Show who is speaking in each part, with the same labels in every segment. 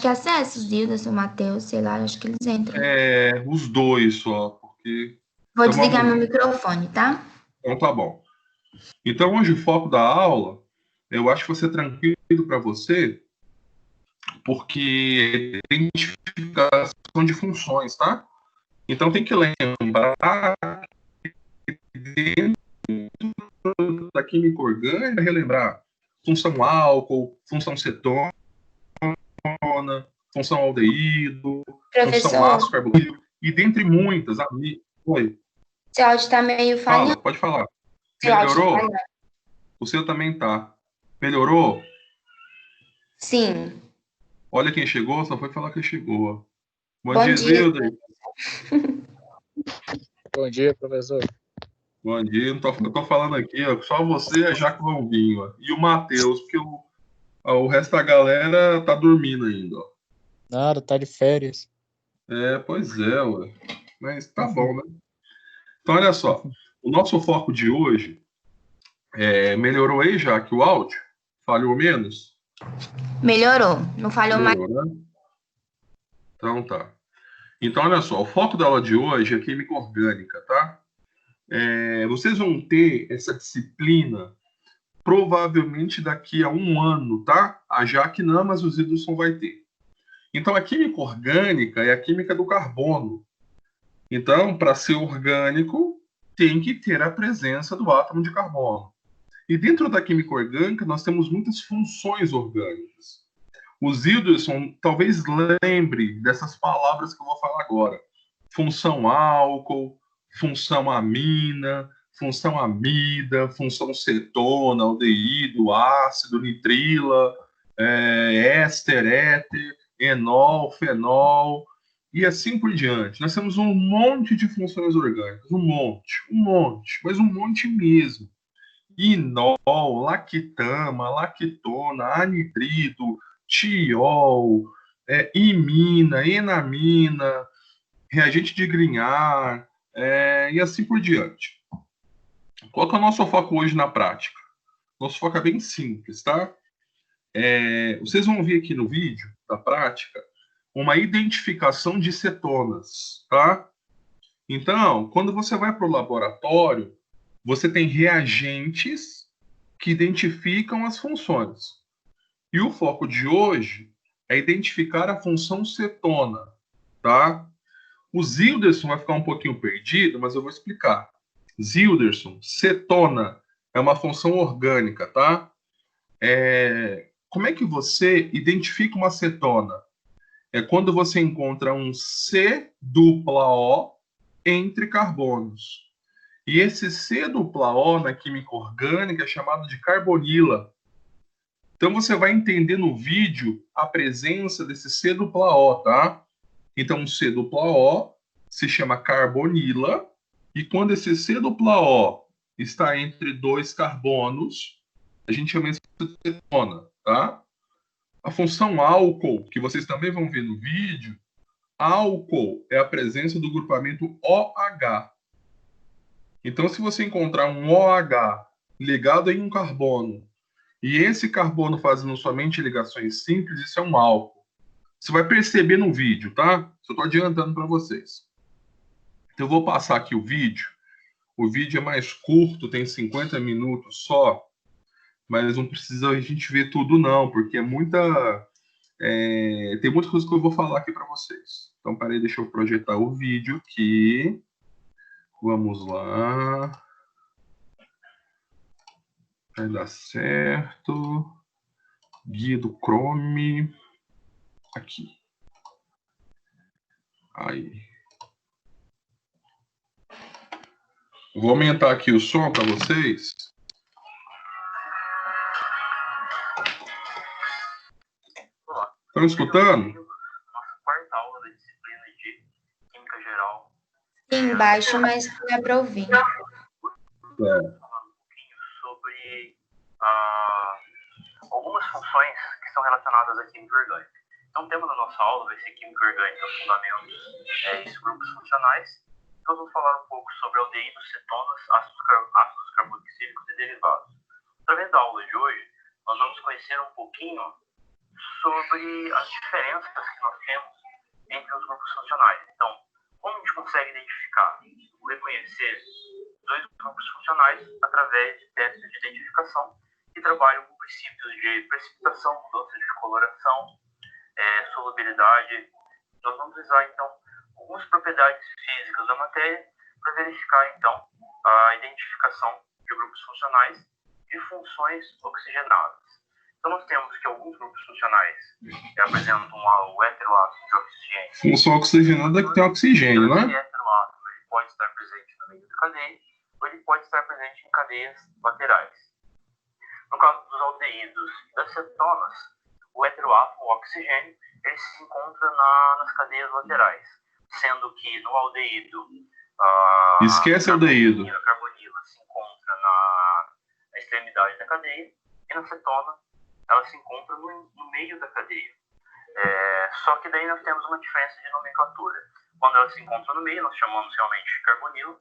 Speaker 1: que acessa os Dildas, o Matheus, sei lá, acho que eles entram.
Speaker 2: Os dois só, porque...
Speaker 1: Vou
Speaker 2: Então
Speaker 1: desligar
Speaker 2: vamos
Speaker 1: meu
Speaker 2: lá.
Speaker 1: microfone, tá?
Speaker 2: Então tá bom. Então hoje o foco da aula, eu acho que vai ser tranquilo para você, porque é identificação de funções, tá? Então tem que lembrar dentro da química orgânica, relembrar função álcool, função cetona, função aldeído, função
Speaker 1: Professor,
Speaker 2: ácido carboxílico, e dentre muitas. Oi,
Speaker 1: seu áudio tá meio falhando.
Speaker 2: fala, pode falar.
Speaker 1: Seu áudio tá
Speaker 2: Melhorou?
Speaker 1: falhando.
Speaker 2: O seu também tá. Melhorou?
Speaker 1: Sim.
Speaker 2: Olha quem chegou, só foi falar que chegou. Bom
Speaker 1: Bom
Speaker 2: dia,
Speaker 1: dia.
Speaker 2: Zilder.
Speaker 3: Bom dia, professor.
Speaker 2: Bom dia. Eu tô falando aqui, ó, só você e a Jaque Valvinho, ó, e o Matheus, porque o resto da galera tá dormindo ainda, ó.
Speaker 3: Nada, tá de férias.
Speaker 2: Pois é, ué. Mas tá bom, né? Então, olha só. O nosso foco de hoje melhorou aí, Jaque, o áudio? Falhou menos?
Speaker 1: Melhorou. Não falhou mais.
Speaker 2: Melhorou, né? Então tá. Então, olha só. O foco da aula de hoje é química orgânica, tá? Vocês vão ter essa disciplina provavelmente daqui a um ano, tá? A Jaque não, mas o Zilson vai ter. Então, a química orgânica é a química do carbono. Então, para ser orgânico, tem que ter a presença do átomo de carbono. E dentro da química orgânica, nós temos muitas funções orgânicas. O Zilderson talvez lembre dessas palavras que eu vou falar agora. Função álcool, função amina, função amida, função cetona, aldeído, ácido, nitrila, éster, éter, enol, fenol, e assim por diante. Nós temos um monte de funções orgânicas, mas um monte mesmo. Inol, lactama, lactona, anidrido, tiol, imina, enamina, reagente de Grignard, e assim por diante. Qual que é o nosso foco hoje na prática? Nosso foco é bem simples, tá? Vocês vão ver aqui no vídeo da prática uma identificação de cetonas, tá? Então, quando você vai para o laboratório, você tem reagentes que identificam as funções. E o foco de hoje é identificar a função cetona, tá? O Zilderson vai ficar um pouquinho perdido, mas eu vou explicar. Zilderson, cetona é uma função orgânica, tá? Como é que você identifica uma cetona? É quando você encontra um C dupla O entre carbonos. E esse C dupla O na química orgânica é chamado de carbonila. Então você vai entender no vídeo a presença desse C dupla O, tá? Então o C dupla O se chama carbonila, e quando esse C dupla O está entre dois carbonos, a gente chama isso de cetona, tá? A função álcool, que vocês também vão ver no vídeo, álcool é a presença do grupamento OH. Então, se você encontrar um OH ligado em um carbono, e esse carbono fazendo somente ligações simples, isso é um álcool. Você vai perceber no vídeo, tá? Só estou adiantando para vocês. Então, eu vou passar aqui o vídeo. O vídeo é mais curto, tem 50 minutos só, mas não precisa a gente ver tudo não, porque tem muita coisa que eu vou falar aqui para vocês. Então, peraí, deixa eu projetar o vídeo aqui. Vamos lá. Vai dar certo. Guia do Chrome. Aqui. Aí. Vou aumentar aqui o som para vocês. Estão escutando?
Speaker 4: Nossa quarta aula da disciplina de Química Geral.
Speaker 1: Sim, baixo, mas dá para ouvir.
Speaker 4: Falando um pouquinho sobre algumas funções que são relacionadas à química orgânica. Então, o tema da nossa aula vai ser Química Orgânica, Fundamentos e Grupos Funcionais. Então, vamos falar um pouco sobre aldeídos, cetonas, ácidos carboxílicos e derivados. Através da aula de hoje, nós vamos conhecer um pouquinho sobre as diferenças que nós temos entre os grupos funcionais. Então, como a gente consegue identificar ou reconhecer dois grupos funcionais através de testes de identificação que trabalham com princípios de precipitação, mudança de coloração, solubilidade. Nós vamos usar, então, algumas propriedades físicas da matéria para verificar, então, a identificação de grupos funcionais e funções oxigenadas. Então, nós temos que alguns grupos funcionais apresentam o heteroátomo de oxigênio.
Speaker 2: Função oxigenada é que tem oxigênio, né?
Speaker 4: Esse heteroátomo ele pode estar presente no meio da cadeia ou ele pode estar presente em cadeias laterais. No caso dos aldeídos e das cetonas, o heteroátomo, o oxigênio, ele se encontra nas cadeias laterais, sendo que no aldeído
Speaker 2: esquece o aldeído.
Speaker 4: A carbonila se encontra na extremidade da cadeia e na cetona ela se encontra no meio da cadeia. Só que daí nós temos uma diferença de nomenclatura. Quando ela se encontra no meio, nós chamamos realmente de carbonila,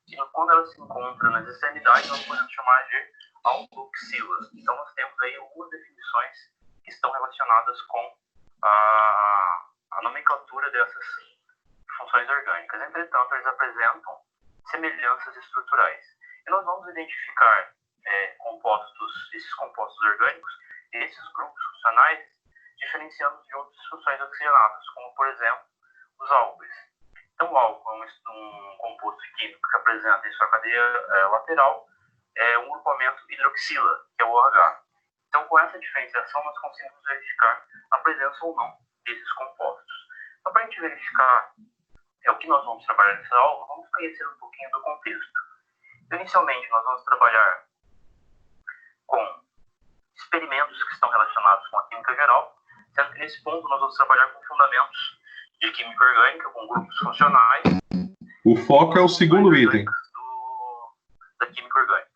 Speaker 4: e quando ela se encontra nas extremidades, nós podemos chamar de alkoxila. Então nós temos aí algumas definições que estão relacionadas com a nomenclatura dessas funções orgânicas. Entretanto, eles apresentam semelhanças estruturais. E nós vamos identificar esses compostos orgânicos, esses grupos funcionais, diferenciando de outras funções oxigenadas, como, por exemplo, os álcoois. Então, o álcool é um composto químico que apresenta em sua cadeia lateral um grupamento hidroxila, que é o OH. Então, com essa diferenciação, nós conseguimos verificar a presença ou não desses compostos. Então, para a gente verificar o que nós vamos trabalhar nessa aula, vamos conhecer um pouquinho do contexto. Inicialmente, nós vamos trabalhar com experimentos que estão relacionados com a química geral, sendo que nesse ponto nós vamos trabalhar com fundamentos de química orgânica, com grupos funcionais.
Speaker 2: O foco é o segundo item.
Speaker 4: Da química orgânica.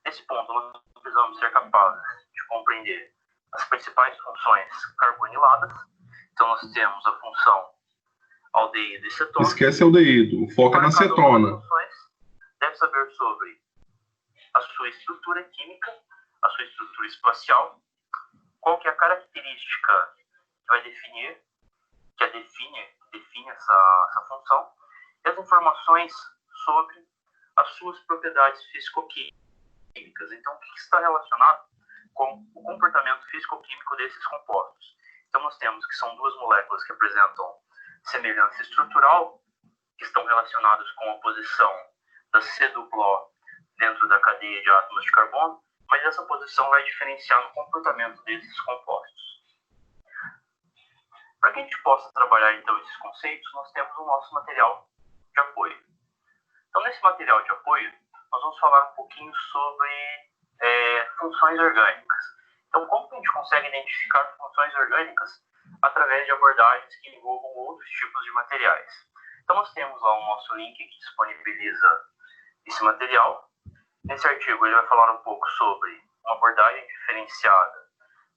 Speaker 4: Nesse ponto, nós precisamos ser capazes de compreender as principais funções carboniladas. Então, nós temos a função aldeído e cetona.
Speaker 2: Esquece o aldeído, o foco é na cetona.
Speaker 4: Deve saber sobre a sua estrutura química, a sua estrutura espacial, qual que é a característica que vai define essa função, e as informações sobre as suas propriedades físico-químicas. Então, o que está relacionado com o comportamento físico-químico desses compostos? Então, nós temos que são duas moléculas que apresentam semelhança estrutural, que estão relacionadas com a posição da C-duplo dentro da cadeia de átomos de carbono, mas essa posição vai diferenciar no comportamento desses compostos. Para que a gente possa trabalhar, então, esses conceitos, nós temos o nosso material de apoio. Então, nesse material de apoio, nós vamos falar um pouquinho sobre funções orgânicas. Então, como que a gente consegue identificar funções orgânicas através de abordagens que envolvam outros tipos de materiais? Então, nós temos lá o nosso link que disponibiliza esse material. Nesse artigo, ele vai falar um pouco sobre uma abordagem diferenciada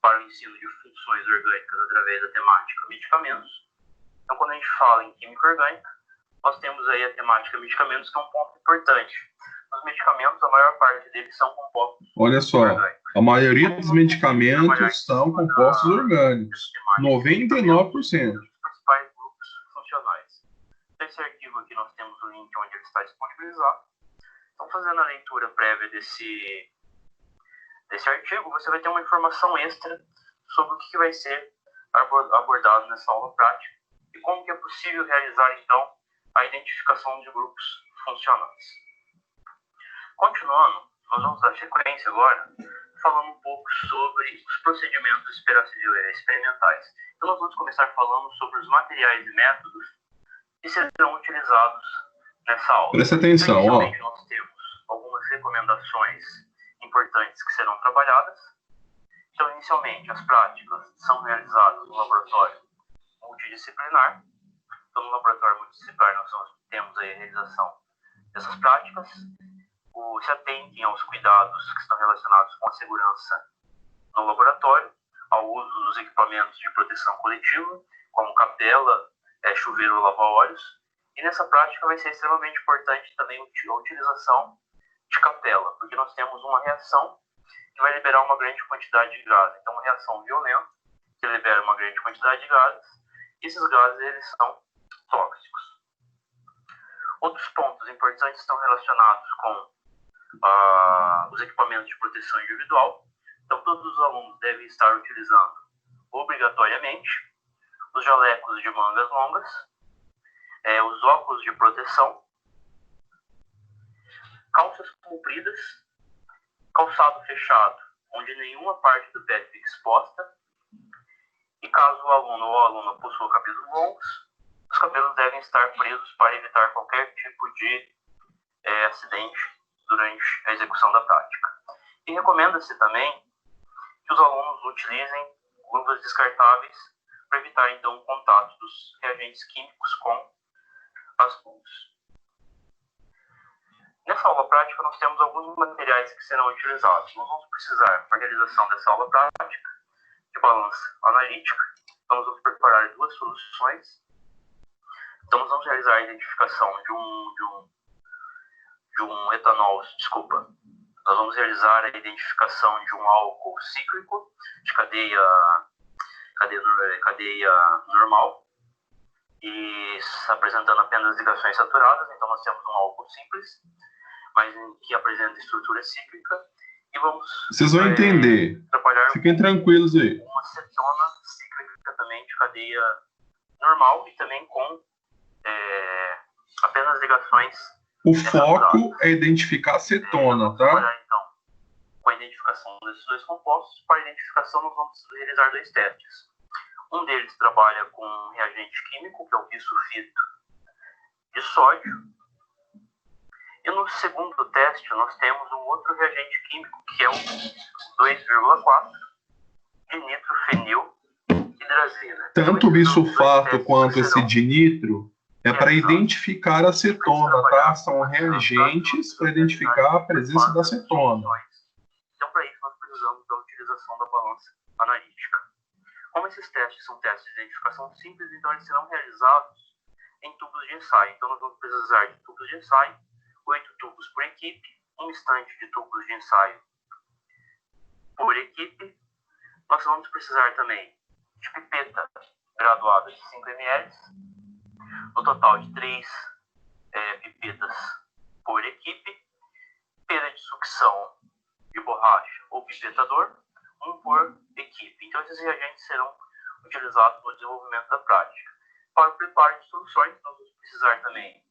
Speaker 4: para o ensino de funções orgânicas através da temática medicamentos. Então, quando a gente fala em química orgânica, nós temos aí a temática medicamentos, que é um ponto importante. Os medicamentos, a maior parte deles são compostos orgânicos.
Speaker 2: Olha só, a maioria dos medicamentos são compostos orgânicos, 99%.
Speaker 4: Os principais grupos funcionais. Nesse artigo aqui nós temos o link onde ele está disponibilizado. Então, fazendo a leitura prévia desse artigo, você vai ter uma informação extra sobre o que vai ser abordado nessa aula prática e como que é possível realizar, então, a identificação de grupos funcionais. Continuando, nós vamos dar sequência agora, falando um pouco sobre os procedimentos experimentais. Então, nós vamos começar falando sobre os materiais e métodos que serão utilizados nessa aula.
Speaker 2: Presta atenção, ó.
Speaker 4: Nós temos algumas recomendações importantes que serão trabalhadas. Então, inicialmente, as práticas são realizadas no laboratório multidisciplinar. Então, no laboratório multidisciplinar, nós temos aí a realização dessas práticas. Se atentem aos cuidados que estão relacionados com a segurança no laboratório, ao uso dos equipamentos de proteção coletiva, como capela, chuveiro ou lava-óleos. E nessa prática vai ser extremamente importante também a utilização de capela, porque nós temos uma reação que vai liberar uma grande quantidade de gás. Então, uma reação violenta, que libera uma grande quantidade de gases, e esses gases eles são tóxicos. Outros pontos importantes estão relacionados com os equipamentos de proteção individual. Então, todos os alunos devem estar utilizando obrigatoriamente os jalecos de mangas longas, os óculos de proteção, calças compridas, calçado fechado, onde nenhuma parte do pé fica exposta, e caso o aluno ou a aluna possua cabelos longos, os cabelos devem estar presos para evitar qualquer tipo de acidente durante a execução da prática. E recomenda-se também que os alunos utilizem luvas descartáveis para evitar, então, o contato dos reagentes químicos com as mãos. Nessa aula prática, nós temos alguns materiais que serão utilizados. Nós vamos precisar, para a realização dessa aula prática, de balança analítica. Então, nós vamos preparar duas soluções. Então, nós vamos realizar a identificação de um etanol, nós vamos realizar a identificação de um álcool cíclico de cadeia normal e apresentando apenas ligações saturadas. Então, nós temos um álcool simples, mas que apresenta estrutura cíclica, e vamos
Speaker 2: Vocês vão entender.
Speaker 4: trabalhar
Speaker 2: Fiquem tranquilos aí.
Speaker 4: uma cetona cíclica também de cadeia normal e também com apenas ligações.
Speaker 2: O foco é identificar a cetona,
Speaker 4: Vamos
Speaker 2: tá?
Speaker 4: trabalhar, então, com a identificação desses dois compostos. Para a identificação, nós vamos realizar dois testes. Um deles trabalha com um reagente químico, que é o bisulfito de sódio. E no segundo teste, nós temos um outro reagente químico, que é o 2,4 de nitrofenil hidrazina.
Speaker 2: Tanto o bisulfato quanto esse dinitro é para identificar a cetona, tá? São reagentes para identificar a presença da cetona.
Speaker 4: Então, para isso, nós precisamos da utilização da balança analítica. Como esses testes são testes de identificação simples, então eles serão realizados em tubos de ensaio. Então, nós vamos precisar de tubos de ensaio, 8 tubos por equipe, um estante de tubos de ensaio por equipe. Nós vamos precisar também de pipeta graduada de 5 ml, no total de 3 pipetas por equipe, pera de sucção de borracha ou pipetador, um por equipe. Então, esses reagentes serão utilizados no desenvolvimento da prática. Para o preparo de soluções, nós vamos precisar também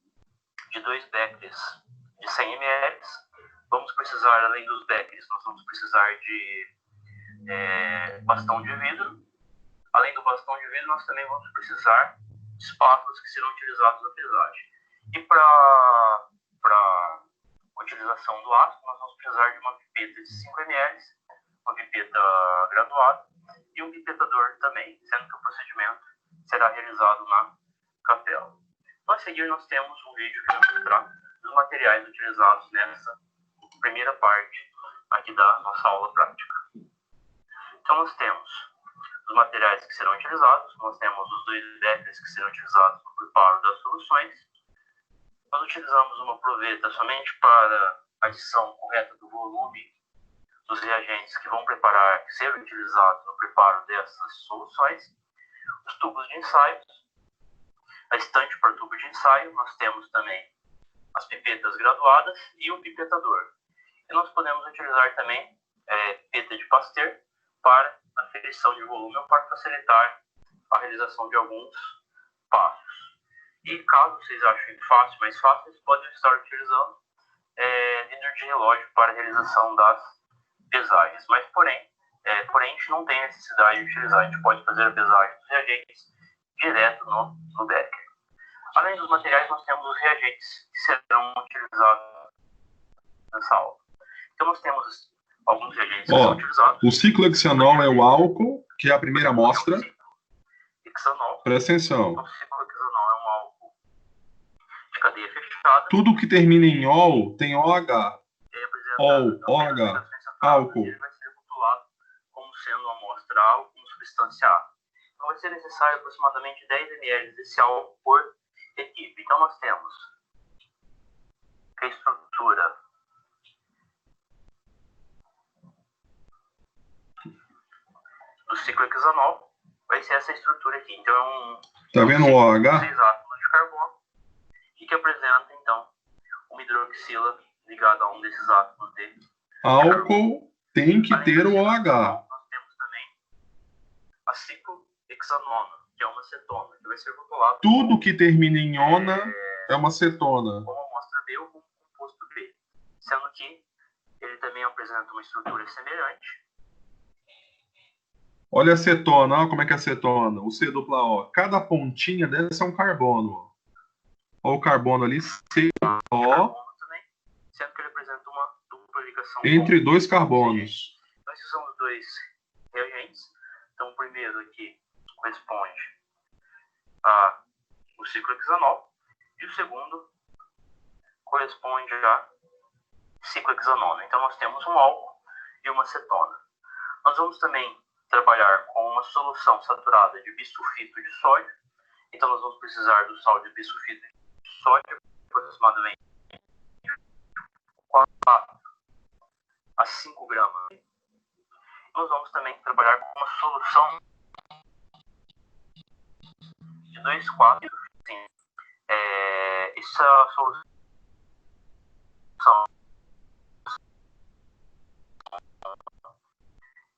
Speaker 4: de 2 becquerels de 100 ml. Vamos precisar, além dos becquerels, nós vamos precisar de bastão de vidro. Além do bastão de vidro, nós também vamos precisar de espátulas que serão utilizados na pesagem. E para utilização do ácido, nós vamos precisar de uma pipeta de 5 ml, uma pipeta graduada e um pipetador também, sendo que o procedimento será realizado na capela. Então, a seguir, nós temos um vídeo que vai mostrar os materiais utilizados nessa primeira parte aqui da nossa aula prática. Então, nós temos os materiais que serão utilizados, nós temos os 2 becquerels que serão utilizados no preparo das soluções. Nós utilizamos uma proveta somente para a adição correta do volume dos reagentes que vão ser utilizados no preparo dessas soluções. Os tubos de ensaio, a estante para tubo de ensaio, nós temos também as pipetas graduadas e o pipetador. E nós podemos utilizar também pipeta de Pasteur para aferição de volume ou para facilitar a realização de alguns passos. E caso vocês achem mais fácil, vocês podem estar utilizando líder de relógio para a realização das pesagens. Mas, porém, a gente não tem necessidade de utilizar. A gente pode fazer a pesagem dos reagentes direto no becker. Além dos materiais, nós temos os reagentes que serão utilizados nessa aula. Então, nós temos alguns reagentes que são utilizados.
Speaker 2: O ciclohexanol é o álcool, que é a primeira amostra.
Speaker 4: Hexanol.
Speaker 2: Presta atenção.
Speaker 4: O ciclohexanol é um álcool de cadeia fechada.
Speaker 2: Tudo que termina em ol tem OH. OH, álcool.
Speaker 4: Ele vai ser rotulado como sendo uma amostra A como substância A. Então, vai ser necessário aproximadamente 10 ml desse álcool por equipe. Então, nós temos a estrutura do ciclohexanol. vai ser essa estrutura aqui. Então, é
Speaker 2: Tá vendo o OH?
Speaker 4: 6 átomos de carbono e que apresenta, então, uma hidroxila ligada a um desses átomos de
Speaker 2: Álcool tem que
Speaker 4: Além
Speaker 2: ter
Speaker 4: da
Speaker 2: o OH.
Speaker 4: ciclohexanona, nós temos também a ciclohexanona, que é uma cetona, que vai ser rotulada
Speaker 2: Tudo que termina em ona é uma cetona.
Speaker 4: como amostra B ou como composto B, sendo que ele também apresenta uma estrutura semelhante.
Speaker 2: Olha a cetona, olha como é que é a cetona. O C dupla O. Cada pontinha dessa é um carbono. Ó. Olha o carbono ali, CO,
Speaker 4: Carbono também, sendo que ele apresenta uma dupla ligação
Speaker 2: entre
Speaker 4: com
Speaker 2: dois carbonos.
Speaker 4: Então, esses são os dois reagentes. Então, o primeiro aqui corresponde ao ciclohexanol e o segundo corresponde à ciclohexanona. Então, nós temos um álcool e uma cetona. Nós vamos também trabalhar com uma solução saturada de bisulfito de sódio. Então, nós vamos precisar do sal de bisulfito de sódio, aproximadamente 4 a 5 gramas. Nós vamos também trabalhar com uma solução de 2,4. Sim. Essa solução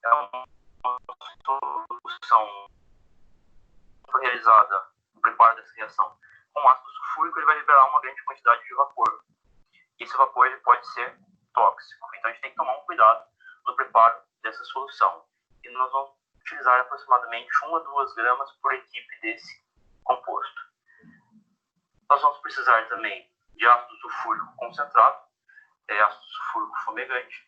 Speaker 4: é uma solução realizada no preparo dessa reação com ácido sulfúrico. Ele vai liberar uma grande quantidade de vapor. Esse vapor ele pode ser tóxico. Então a gente tem que tomar um cuidado no preparo dessa solução. E nós vamos utilizar aproximadamente 1 a 2 gramas por equipe desse composto. Nós vamos precisar também de ácido sulfúrico concentrado, ácido sulfúrico fumegante,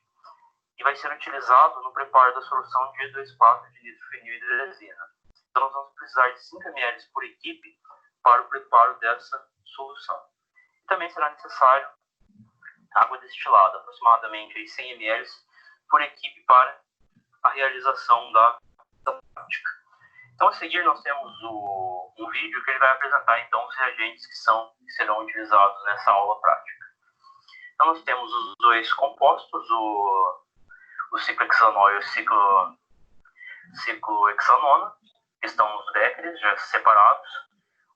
Speaker 4: e vai ser utilizado no preparo da solução de E2,4 de nitrofenilhidrazina. Então nós vamos precisar de 5 ml por equipe para o preparo dessa solução. E também será necessário água destilada, aproximadamente 100 ml por equipe para a realização da prática. Então, a seguir, nós temos um vídeo que ele vai apresentar, então, os reagentes que serão utilizados nessa aula prática. Então, nós temos os dois compostos, o ciclohexanol e o ciclohexanona, que estão nos béqueres, já separados,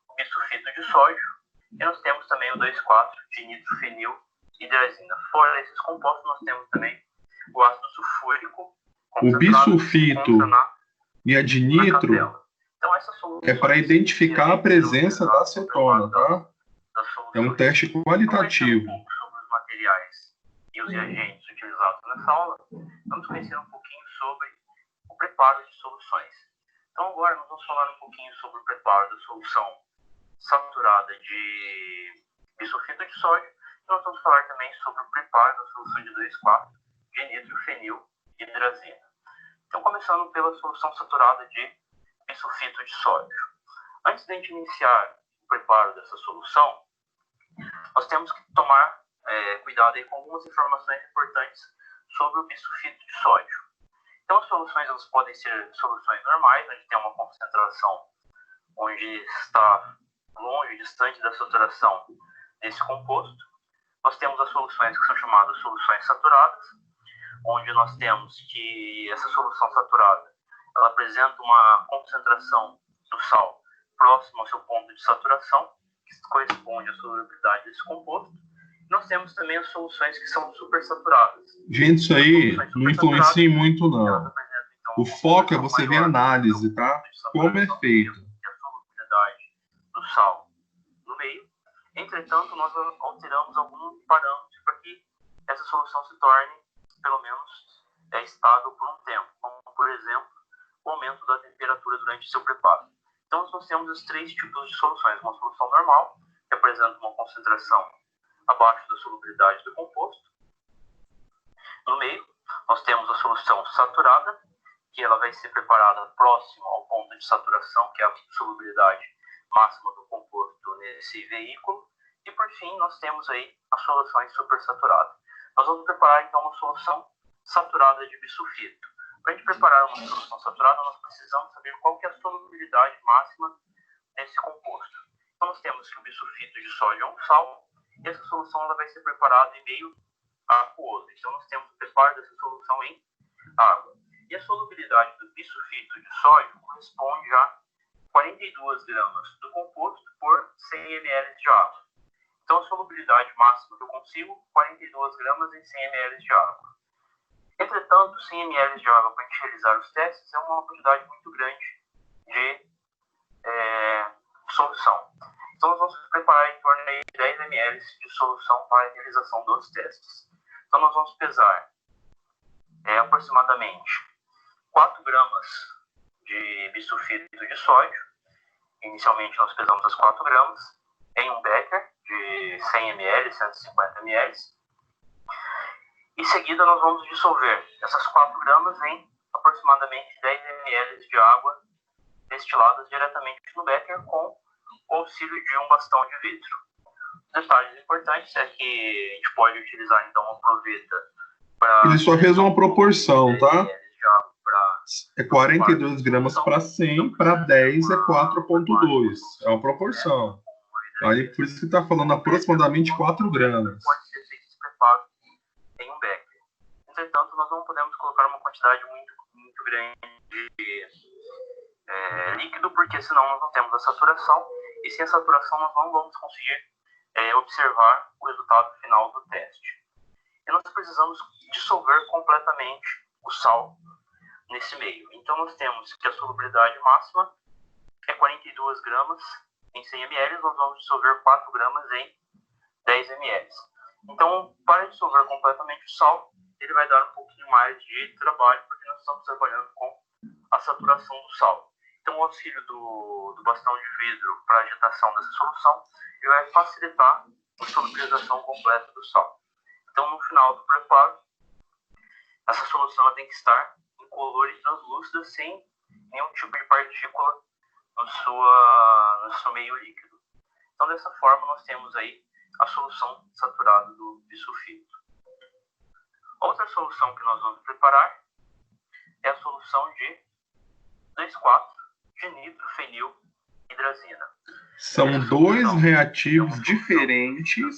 Speaker 4: o bisulfito de sódio, e nós temos também o 2,4 de nitrofenilhidrazina. Fora esses compostos, nós temos também o ácido sulfúrico,
Speaker 2: O bisulfito e a de nitro
Speaker 4: então, essa solução
Speaker 2: é para identificar a presença da acetona, tá? É um teste qualitativo.
Speaker 4: Um pouco sobre os materiais e os reagentes utilizados nessa aula, vamos conhecer um pouquinho sobre o preparo de soluções. Então, agora nós vamos falar um pouquinho sobre o preparo da solução saturada de bisulfito de sódio, e nós vamos falar também sobre o preparo da solução de 2,4 de nitrofenilhidrazina. Então, começando pela solução saturada de bisulfito de sódio. Antes de a gente iniciar o preparo dessa solução, nós temos que tomar cuidado aí com algumas informações importantes sobre o bisulfito de sódio. Então, as soluções elas podem ser soluções normais, onde tem uma concentração onde está longe, distante da saturação desse composto. Nós temos as soluções que são chamadas soluções saturadas, onde nós temos que essa solução saturada ela apresenta uma concentração do sal próximo ao seu ponto de saturação, que corresponde à solubilidade desse composto. Nós temos também as soluções que são supersaturadas.
Speaker 2: Gente, isso aí não influencia muito, não. O foco é você ver a análise, tá? Como é feito.
Speaker 4: A solubilidade do sal no meio. Entretanto, nós alteramos algum parâmetro para que essa solução se torne, pelo menos, estável por um tempo. Como, por exemplo, o aumento da temperatura durante o seu preparo. Então, nós temos os 3 tipos de soluções. Uma solução normal, que apresenta uma concentração abaixo da solubilidade do composto. No meio, nós temos a solução saturada, que ela vai ser preparada próximo ao ponto de saturação, que é a solubilidade máxima do composto nesse veículo. E, por fim, nós temos aí as soluções supersaturadas. Nós vamos preparar, então, uma solução saturada de bisulfito. Para a gente preparar uma solução saturada, nós precisamos saber qual que é a solubilidade máxima desse composto. Então, nós temos que o bisulfito de sódio é um sal, e essa solução ela vai ser preparada em meio aquoso. Então, nós temos o preparo dessa solução em água. E a solubilidade do bisulfito de sódio corresponde a 42 gramas do composto por 100 ml de água. Então, a solubilidade máxima que eu consigo, 42 gramas em 100 ml de água. Entretanto, 100 ml de água para a gente realizar os testes é uma quantidade muito grande de solução. Então, nós vamos preparar em torno de 10 ml de solução para a realização dos testes. Então, nós vamos pesar aproximadamente 4 gramas de bisulfito de sódio. Inicialmente, nós pesamos as 4 gramas em um becker de 100 ml, 150 ml. Em seguida, nós vamos dissolver essas 4 gramas em aproximadamente 10 ml de água destiladas diretamente no becker com o auxílio de um bastão de vidro. Detalhes importantes é que a gente pode utilizar então uma proveta para...
Speaker 2: Ele só fez uma proporção, tá?
Speaker 4: Pra...
Speaker 2: É 42 gramas para 100, para 10 é 4,2. É uma proporção. Aí por isso que está falando aproximadamente 4 gramas.
Speaker 4: Pode ser feito esse preparo em um becker. Entretanto, nós não podemos colocar uma quantidade muito grande de líquido, porque senão nós não temos a saturação, e sem a saturação nós não vamos conseguir observar o resultado final do teste. E nós precisamos dissolver completamente o sal nesse meio. Então nós temos que a solubilidade máxima é 42 gramas em 100 ml, nós vamos dissolver 4 gramas em 10 ml. Então, para dissolver completamente o sal, ele vai dar um pouquinho mais de trabalho, porque nós estamos trabalhando com a saturação do sal. Então, o auxílio do bastão de vidro para a agitação dessa solução, ele vai facilitar a solubilização completa do sal. Então, no final do preparo, essa solução tem que estar incolor e translúcida, sem nenhum tipo de partícula no seu meio líquido. Então, dessa forma, nós temos aí a solução saturada do bisulfito. Outra solução que nós vamos preparar é a solução de 2,4-dinitrofenilhidrazina.
Speaker 2: São dois reativos diferentes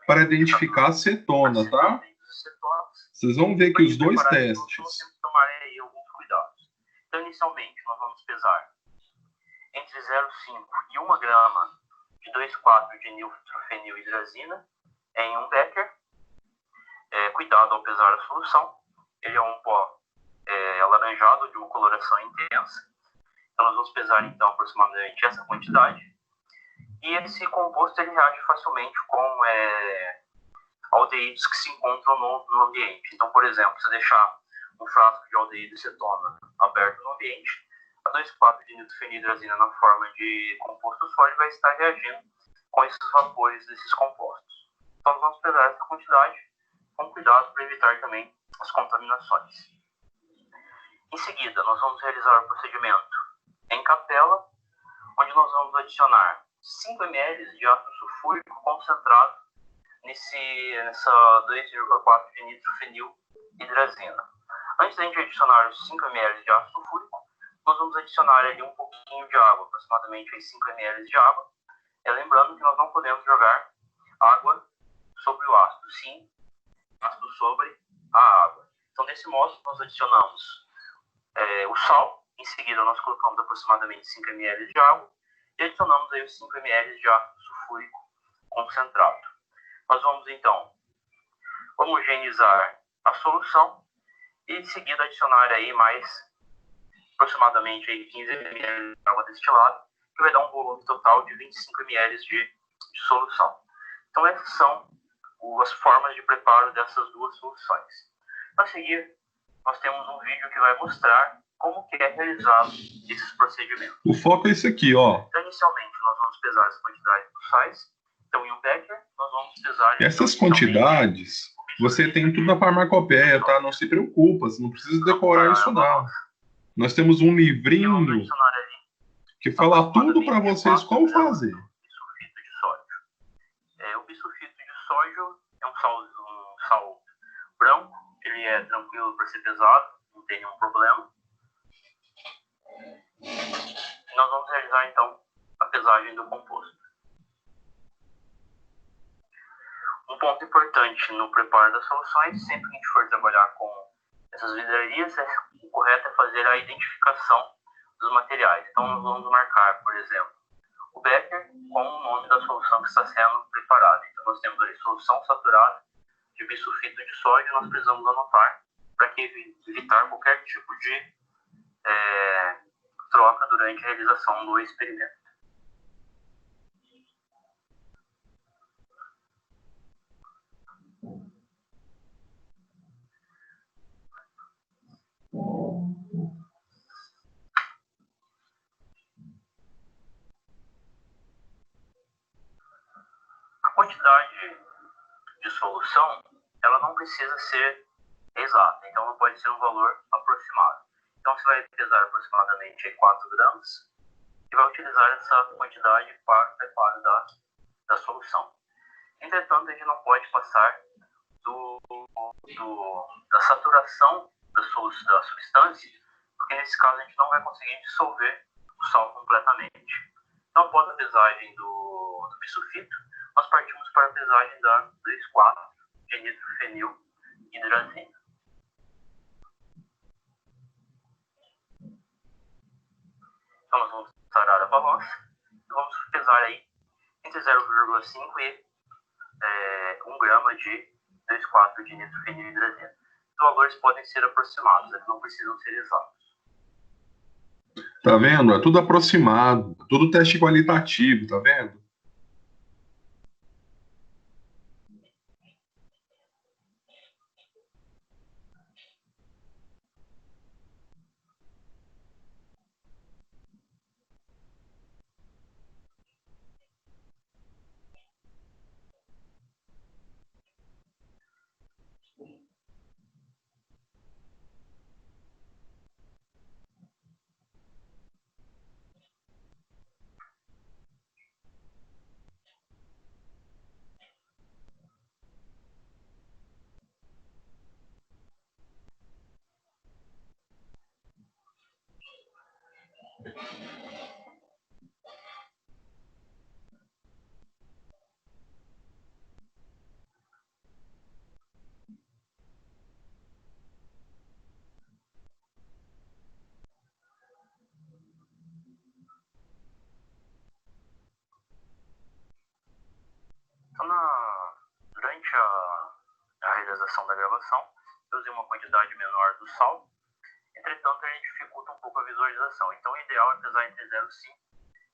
Speaker 2: para identificar a cetona, tá? Vocês vão ver que os dois testes.
Speaker 4: Nós temos que tomar aí alguns cuidados. Então, inicialmente, nós vamos pesar entre 0,5 e 1 grama de 2,4-dinitrofenilhidrazina em um becker. Cuidado ao pesar a solução. Ele é um pó alaranjado de uma coloração intensa. Então, nós vamos pesar então aproximadamente essa quantidade. E esse composto ele reage facilmente com aldeídos que se encontram no ambiente. Então, por exemplo, se deixar um frasco de aldeído de cetona aberto no ambiente, a 2,4-dinitrofenilhidrazina na forma de composto sólido vai estar reagindo com esses vapores desses compostos. Então, nós vamos pesar essa quantidade com cuidado para evitar também as contaminações. Em seguida, nós vamos realizar o procedimento em capela, onde nós vamos adicionar 5 ml de ácido sulfúrico concentrado nessa 2,4-dinitrofenilhidrazina. Antes da gente adicionar os 5 ml de ácido sulfúrico, nós vamos adicionar ali um pouquinho de água, aproximadamente 5 ml de água. Lembrando que nós não podemos jogar água sobre o ácido, sim ácido sobre a água. Então, desse modo, nós adicionamos o sal. Em seguida, nós colocamos aproximadamente 5 ml de água e adicionamos aí os 5 ml de ácido sulfúrico concentrado. Nós vamos, então, homogeneizar a solução e, em seguida, adicionar aí mais aproximadamente aí 15 ml de água destilada, que vai dar um volume total de 25 ml de solução. Então, essas são as formas de preparo dessas duas soluções. A seguir, nós temos um vídeo que vai mostrar como que é realizado esses procedimentos.
Speaker 2: O foco é esse aqui, ó.
Speaker 4: Então, inicialmente, nós vamos pesar as quantidades dos sais. Então, em um becker, nós vamos pesar...
Speaker 2: Essas quantidades, você tem tudo na farmacopeia, tá? Não se preocupa, você não precisa decorar isso, não. Nós temos um livrinho que fala tudo para vocês como fazer.
Speaker 4: Bisulfito de sódio. O bisulfito de sódio é um sal branco, ele é tranquilo para ser pesado, não tem nenhum problema. E nós vamos realizar então a pesagem do composto. Um ponto importante no preparo das soluções, sempre que a gente for trabalhar com essas vidrarias, é o correto é fazer a identificação dos materiais. Então, nós vamos marcar, por exemplo, o becker com o nome da solução que está sendo preparada. Então, nós temos ali solução saturada de bisulfito de sódio, nós precisamos anotar para evitar qualquer tipo de troca durante a realização do experimento. A quantidade de solução, ela não precisa ser exata, então não pode ser um valor aproximado. Então você vai pesar aproximadamente 4 gramas e vai utilizar essa quantidade para o preparo da solução. Entretanto, a gente não pode passar da saturação da substância, porque nesse caso a gente não vai conseguir dissolver o sal completamente. Então, após a pesagem do bisulfito, nós partimos para a pesagem da 2,4 de nitrofenilhidrazina. Então, nós vamos tarar a balança e vamos pesar aí entre 0,5 e 1 grama de 2,4 de nitrofenilhidrazina. Os valores podem ser aproximados, eles não precisam ser exatos.
Speaker 2: Tá vendo? É tudo aproximado, tudo teste qualitativo, tá vendo?
Speaker 4: Então, durante a realização da gravação, eu usei uma quantidade menor do sal, entretanto, ele dificulta um pouco a visualização. Então, o ideal é pesar entre 0,5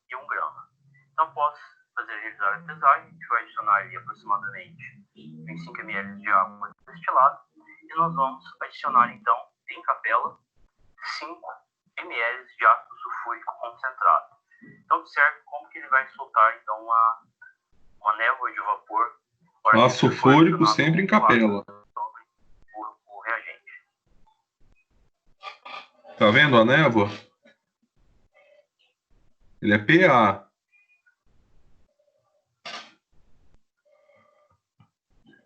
Speaker 4: e 1 grama. Então, após realizar a pesagem, a gente vai adicionar ali aproximadamente 25 ml de água destilada e nós vamos adicionar, então, em capela, 5 ml de ácido sulfúrico concentrado. Então, observe como que ele vai soltar, então, uma névoa de vapor.
Speaker 2: Ácido sulfúrico sempre em capela.
Speaker 4: Sobre o reagente.
Speaker 2: Tá vendo a névoa? Ele é PA.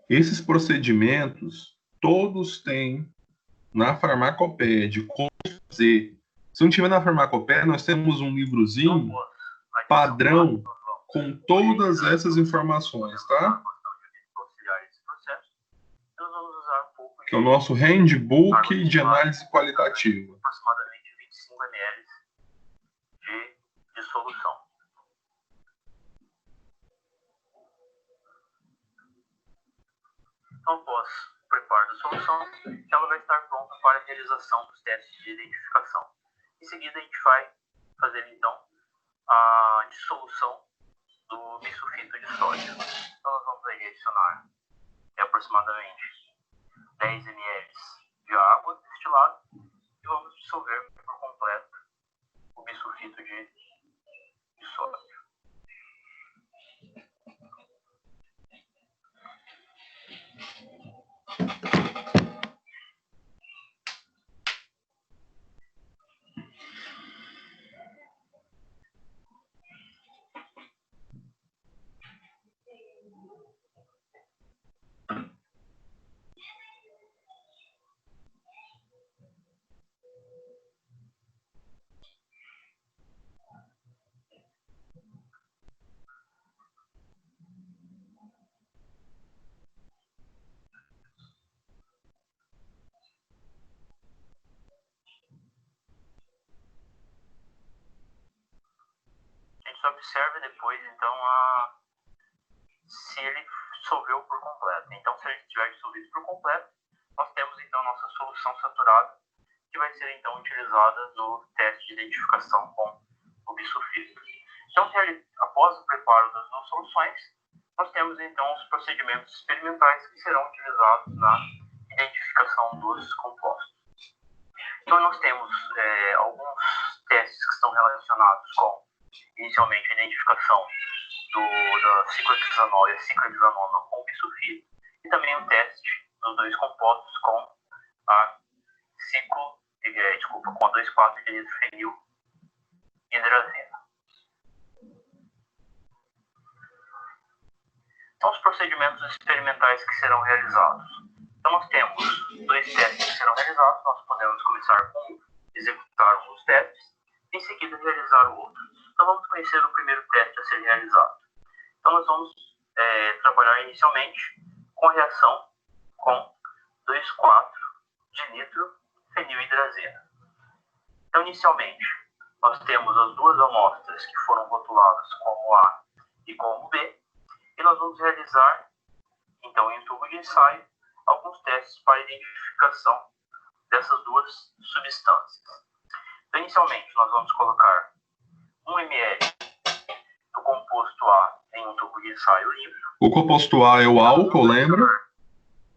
Speaker 2: Esses procedimentos, todos têm na farmacopeia de como fazer. Se não tiver na farmacopeia, nós temos um livrozinho padrão com todas essas informações, tá? Que é o nosso handbook de análise qualitativa.
Speaker 4: Aproximadamente 25 ml de solução. Então, após o preparo da solução, ela vai estar pronta para a realização dos testes de identificação. Em seguida, a gente vai fazer, então, a dissolução do bisulfito de sódio. Então, nós vamos aí adicionar aproximadamente 10 ml de água destilada e vamos dissolver por completo o bisulfito de sódio. observe depois, então, se ele dissolveu por completo. Então, se ele estiver dissolvido por completo, nós temos, então, nossa solução saturada, que vai ser, então, utilizada no teste de identificação com o bisulfito. Então, após o preparo das duas soluções, nós temos, então, os procedimentos experimentais que serão utilizados na identificação dos compostos. Então, nós temos alguns testes que estão relacionados com, inicialmente, a identificação da ciclohexanol e a ciclohexanona com o bisulfito, e também o teste dos dois compostos com a com a 2,4-dinitro-fenil hidrazina. Então, os procedimentos experimentais que serão realizados. Então, nós temos dois testes que serão realizados. Nós podemos começar com executar um dos testes e, em seguida, realizar o outro. Então, vamos conhecer o primeiro teste a ser realizado. Então, nós vamos trabalhar inicialmente com a reação com 2,4-dinitro-fenilhidrazina. Então, inicialmente, nós temos as duas amostras que foram rotuladas como A e como B, e nós vamos realizar, então, em um tubo de ensaio, alguns testes para a identificação dessas duas substâncias. Então, inicialmente, nós vamos colocar 1 ml do composto A em um tubo de ensaio limpo.
Speaker 2: O composto A é o álcool, lembra?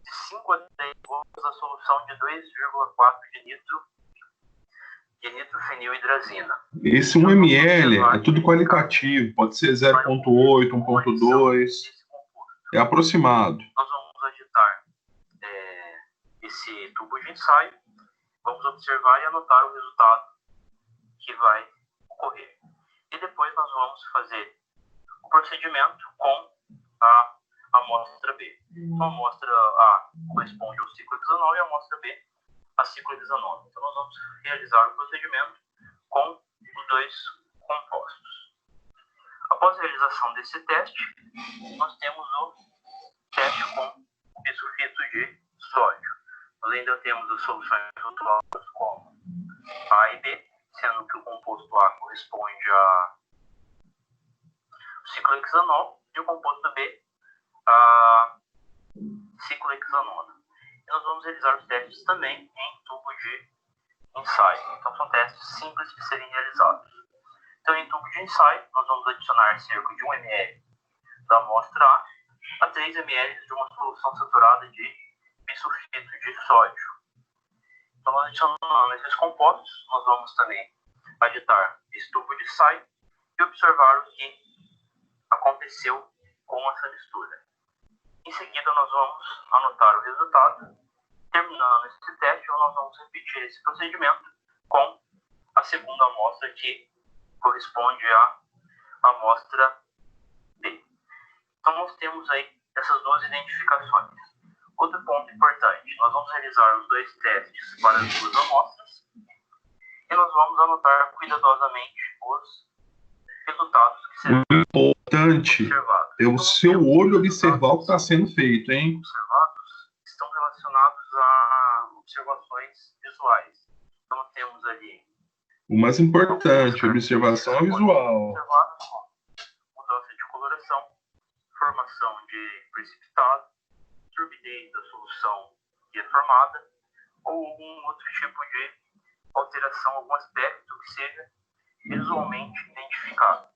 Speaker 4: De 5 a 10 gotas da solução de 2,4-dinitro-fenilhidrazina.
Speaker 2: Esse 1 ml é tudo qualitativo, pode ser 0,8, 1,2, é aproximado.
Speaker 4: Nós vamos agitar esse tubo de ensaio, vamos observar e anotar o resultado que vai ocorrer. E depois nós vamos fazer o procedimento com a amostra B. Então, a amostra A corresponde ao ciclohexanol e a amostra B a ciclohexanona. Então, nós vamos realizar o procedimento com os dois compostos. Após a realização desse teste, nós temos o teste com o bisulfito de sódio. Nós ainda temos as soluções rotuladas como A e B, sendo que o composto A corresponde a ciclohexanol e o composto B a ciclohexanona. E nós vamos realizar os testes também em tubo de ensaio. Então, são testes simples de serem realizados. Então, em tubo de ensaio, nós vamos adicionar cerca de 1 ml da amostra A 3 ml de uma solução saturada de bisulfito de sódio. Então, nós adicionando esses compostos, nós vamos também agitar esse tubo de ensaio e observar o que aconteceu com essa mistura. Em seguida, nós vamos anotar o resultado. Terminando esse teste, nós vamos repetir esse procedimento com a segunda amostra, que corresponde à amostra B. Então, nós temos aí essas duas identificações. Outro ponto importante, nós vamos realizar os dois testes para as duas amostras e nós vamos anotar cuidadosamente os resultados que serão
Speaker 2: Importante
Speaker 4: observados.
Speaker 2: é o seu olho observar o que está sendo feito, hein?
Speaker 4: Observados estão relacionados a observações visuais. Então, nós temos ali
Speaker 2: O mais importante, observação visual.
Speaker 4: observadas como mudança de coloração, formação de precipitado, turbidez da solução que é formada, ou algum outro tipo de alteração, algum aspecto que seja visualmente identificado.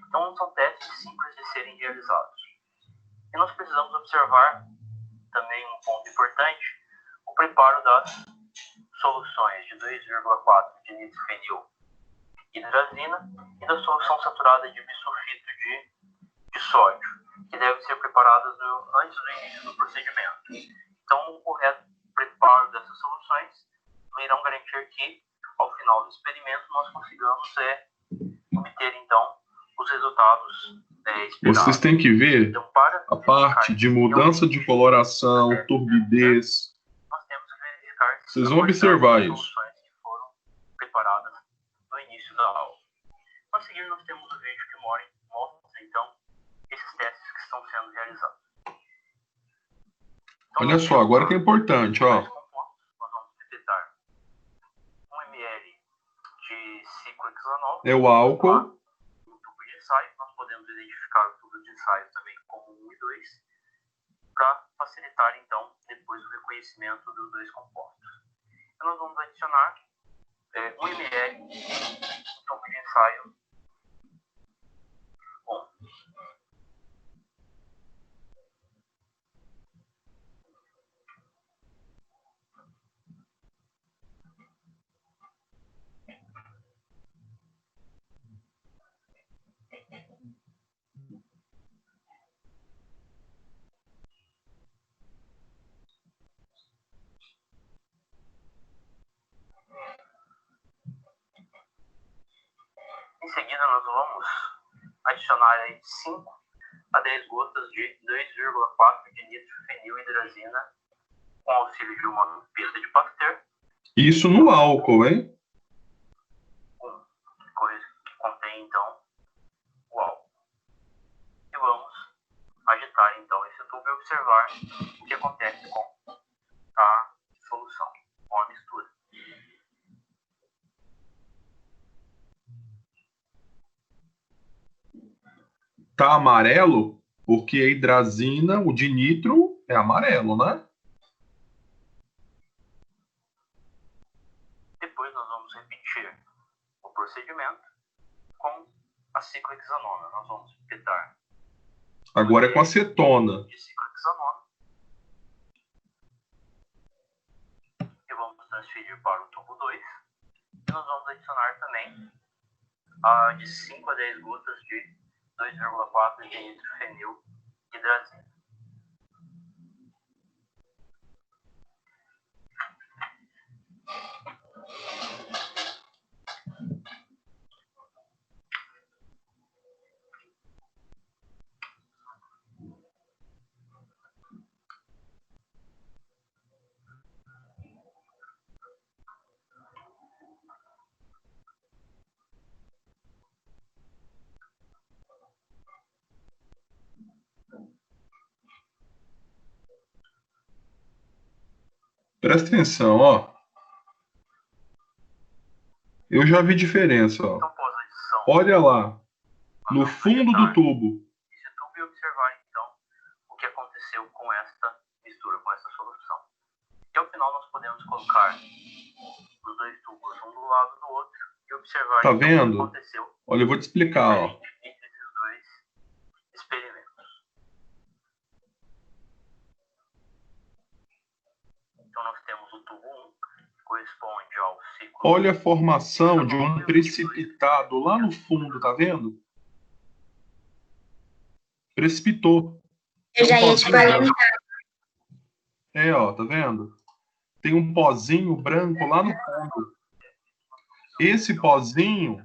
Speaker 4: Então, são testes simples de serem realizados. E nós precisamos observar também um ponto importante, o preparo das soluções de 2,4-dinitro-fenil hidrazina e da solução saturada de bisulfito de sódio, que devem ser preparadas antes do início do procedimento. Então, o correto preparo dessas soluções irão garantir que, ao final do experimento, nós consigamos obter, então, os resultados esperados.
Speaker 2: Vocês têm que ver
Speaker 4: Então, para
Speaker 2: a parte de mudança de coloração, turbidez.
Speaker 4: nós temos que verificar se
Speaker 2: Vocês vão observar isso.
Speaker 4: as soluções que foram preparadas no início da aula. A seguir, nós temos o vídeo que mostra, então, esses testes que estão sendo realizados. Então,
Speaker 2: Olha só, agora que é importante, ó.
Speaker 4: nós vamos detectar 1 ml de ciclohexanol
Speaker 2: É o álcool.
Speaker 4: no tubo identificar o tubo de ensaio também como 1 e 2, para facilitar, então, depois o reconhecimento dos dois compostos. Então, nós vamos adicionar 1 ml no tubo de ensaio 1. Em seguida, nós vamos adicionar aí 5 a 10 gotas de 2,4 de nitrofenilhidrazina com auxílio de uma pipeta de Pasteur.
Speaker 2: Isso no álcool, hein?
Speaker 4: Coisa que contém, então, o álcool. E vamos agitar, então, esse tubo e observar o que acontece com a solução, com a mistura.
Speaker 2: Tá amarelo porque a hidrazina, o dinitro, é amarelo, né?
Speaker 4: Depois nós vamos repetir o procedimento com a ciclohexanona. Nós vamos pipetar
Speaker 2: Agora é com acetona.
Speaker 4: de ciclohexanona e vamos transferir para o tubo 2. E nós vamos adicionar também de 5 a 10 gotas de 2,4 de nitrofenilhidrazina.
Speaker 2: Presta atenção, ó. Eu já vi diferença, ó.
Speaker 4: Então, após a adição,
Speaker 2: Olha lá,
Speaker 4: nós
Speaker 2: no
Speaker 4: vamos
Speaker 2: fundo do
Speaker 4: agitar
Speaker 2: tubo.
Speaker 4: esse tubo e observar, então, o que aconteceu com esta mistura, com essa solução. E ao final nós podemos colocar os dois tubos um do lado do outro e observar
Speaker 2: Tá
Speaker 4: então,
Speaker 2: vendo?
Speaker 4: o que aconteceu
Speaker 2: Olha, eu vou te explicar, ó.
Speaker 4: entre esses dois experimentos. Então nós temos o tubo 1, que corresponde ao ciclo.
Speaker 2: Olha a formação de um precipitado lá no fundo, tá vendo? Precipitou.
Speaker 1: Eu já ia te
Speaker 2: Tem um pozinho
Speaker 1: perguntar.
Speaker 2: branco. É, ó, tá vendo? Tem um pozinho branco lá no fundo. Esse pozinho,